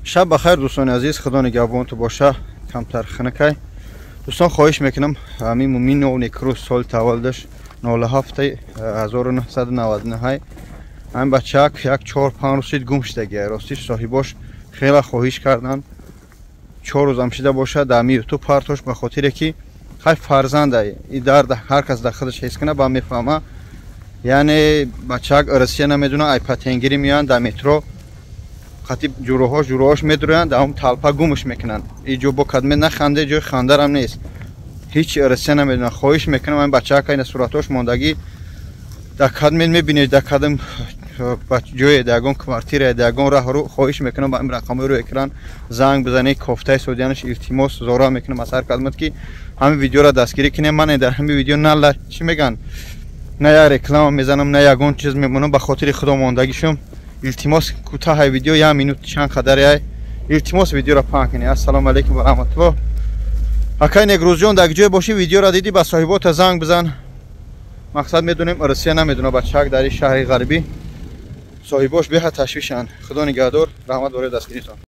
شب بخیر دوستان عزیز، خدا نگهبان تو باشه. کمتر خنکای دوستان خواهش میکنم همین مومین و نیکروز سال تولدش 07 1999 همین بچه یک 4-5 روز گم شده. راستش صاحباش خیلی خواهش کردن 4 روز هم شده باشه در یوتیوب پرتاش، به خاطر که خیلی فرزنده این درد هر کس در خودش حس کنه با میفهمه. یعنی بچه ارسیه نمیدونه ایپاتنگیری میان در مترو خطیب جوروهاش میدرن در اون تلپا گمش میکنن. اینجا با کدمه نخنده جای خنده هم نیست، هیچ ارسیه نمیدونه. خواهش میکنم این بچه که این صورتاش ماندگی در کدمه میبینید در کدم جای دگان کوارتیر دگان راه رو، خواهش میکنم با این رقم رو اکران زنگ بزنید. کافته سعودیانش التماس زارا میکنم از هر کدمت که همین ویدیو را دستگیری کنیم. من در همین ویدیو نه چی میگن نه یا رکلام میزنم نه یگون چیز میمونم، به خاطر خدا ماندگیشم التماس کوتاه ویدیو یا مینوت چند قدره التماس ویدیو را پاک کنید. السلام علیکم و رحمت الله. اکای نگروز جان در جای باشی ویدیو را دیدی با صاحبات زنگ بزن. مقصد میدونیم ارسیه نمیدونه بچه‌ک در شهر غربی صاحباش به تشویشن. خدا نگهدار، رحمت بر دستگیریتان.